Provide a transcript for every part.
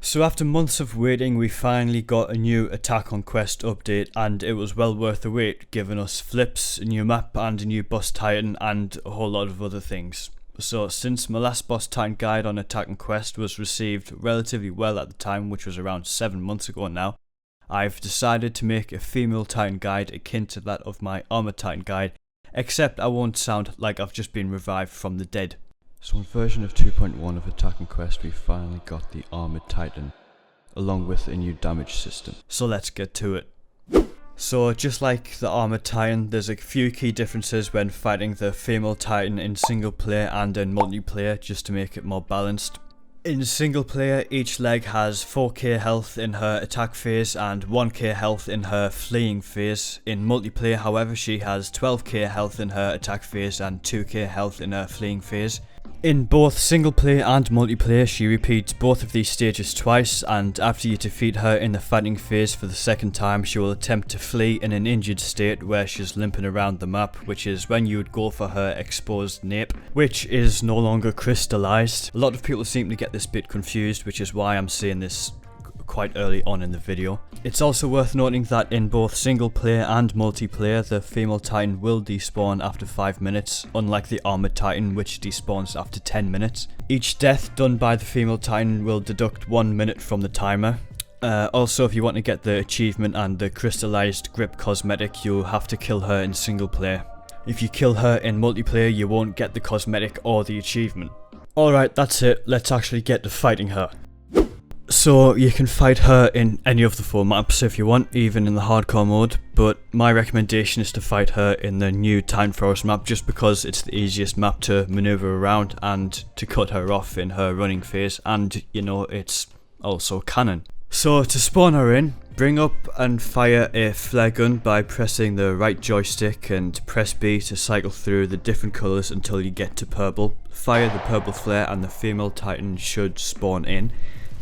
So after months of waiting, we finally got a new Attack on Quest update, and it was well worth the wait, giving us flips, a new map and a new boss titan and a whole lot of other things. So since my last boss titan guide on Attack on Quest was received relatively well at the time, which was around 7 months ago now, I've decided to make a female titan guide akin to that of my armor titan guide, except I won't sound like I've just been revived from the dead. So in version of 2.1 of Attack on Quest, we finally got the Armored Titan, along with a new damage system. So let's get to it. So just like the Armored Titan, there's a few key differences when fighting the female Titan in single player and in multiplayer, just to make it more balanced. In single player, each leg has 4k health in her attack phase and 1k health in her fleeing phase. In multiplayer, however, she has 12k health in her attack phase and 2k health in her fleeing phase. In both single player and multiplayer, she repeats both of these stages twice, and after you defeat her in the fighting phase for the second time, she will attempt to flee in an injured state where she's limping around the map, which is when you would go for her exposed nape, which is no longer crystallized. A lot of people seem to get this bit confused, which is why I'm saying this quite early on in the video. It's also worth noting that in both single player and multiplayer, the female titan will despawn after 5 minutes, unlike the armored titan which despawns after 10 minutes. Each death done by the female titan will deduct 1 minute from the timer. Also, if you want to get the achievement and the crystallized grip cosmetic, you'll have to kill her in single player. If you kill her in multiplayer, you won't get the cosmetic or the achievement. Alright, that's it, let's actually get to fighting her. So you can fight her in any of the 4 maps if you want, even in the hardcore mode, but my recommendation is to fight her in the new Time Forest map just because it's the easiest map to maneuver around and to cut her off in her running phase, and you know, it's also canon. So to spawn her in, bring up and fire a flare gun by pressing the right joystick and press B to cycle through the different colours until you get to purple. Fire the purple flare and the female titan should spawn in.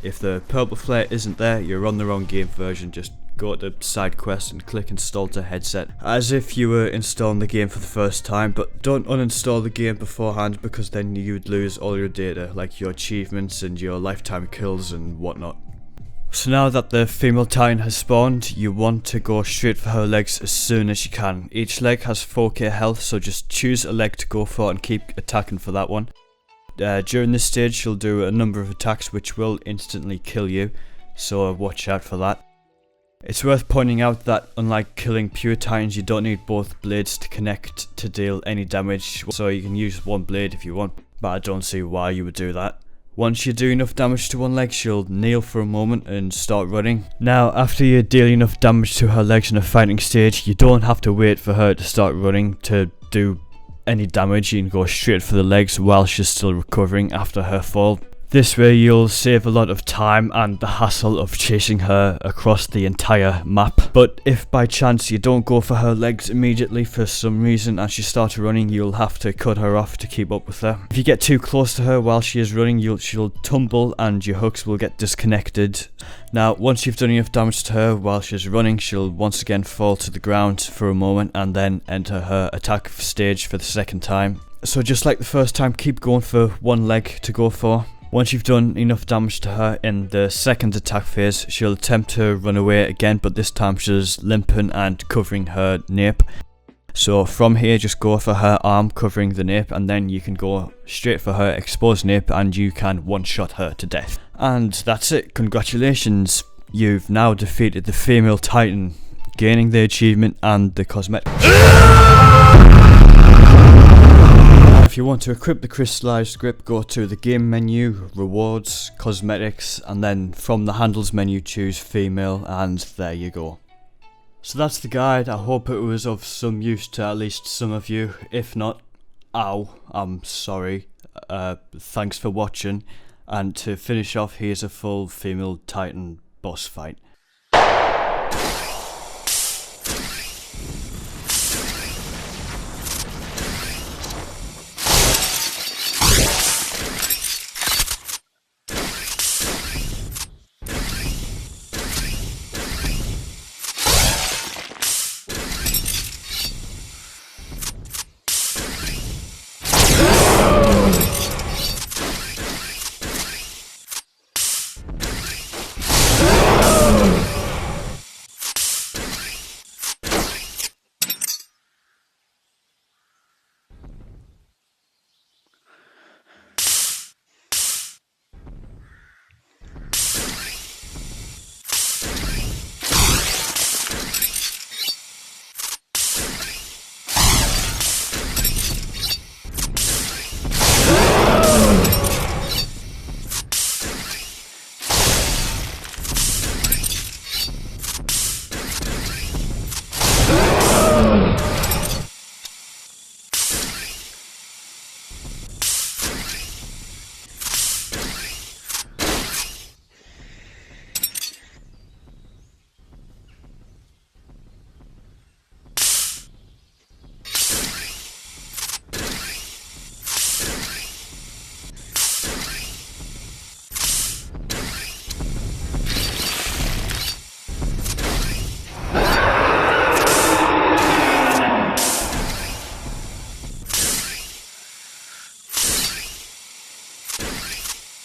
If the purple flare isn't there, you're on the wrong game version. Just go to side quest and click install to headset, as if you were installing the game for the first time, but don't uninstall the game beforehand because then you'd lose all your data, like your achievements and your lifetime kills and whatnot. So now that the female titan has spawned, you want to go straight for her legs as soon as you can. Each leg has 4k health, so just choose a leg to go for and keep attacking for that one. During this stage she'll do a number of attacks which will instantly kill you, so watch out for that. It's worth pointing out that unlike killing pure titans, you don't need both blades to connect to deal any damage, so you can use one blade if you want, but I don't see why you would do that. Once you do enough damage to one leg, she'll kneel for a moment and start running. Now, after you deal enough damage to her legs in a fighting stage, you don't have to wait for her to start running to do any damage. You can go straight for the legs while she's still recovering after her fall. This way you'll save a lot of time and the hassle of chasing her across the entire map. But if by chance you don't go for her legs immediately for some reason and she starts running, you'll have to cut her off to keep up with her. If you get too close to her while she is running, she'll tumble and your hooks will get disconnected. Now, once you've done enough damage to her while she's running, she'll once again fall to the ground for a moment and then enter her attack stage for the second time. So just like the first time, keep going for one leg to go for. Once you've done enough damage to her in the second attack phase, she'll attempt to run away again, but this time she's limping and covering her nape. So from here, just go for her arm covering the nape, and then you can go straight for her exposed nape and you can one-shot her to death. And that's it, congratulations, you've now defeated the female titan, gaining the achievement and the cosmetic. If you want to equip the crystallized grip, go to the game menu, rewards, cosmetics, and then from the handles menu choose female, and there you go. So that's the guide. I hope it was of some use to at least some of you. If not, ow, I'm sorry. Thanks for watching, and to finish off, here's a full female titan boss fight.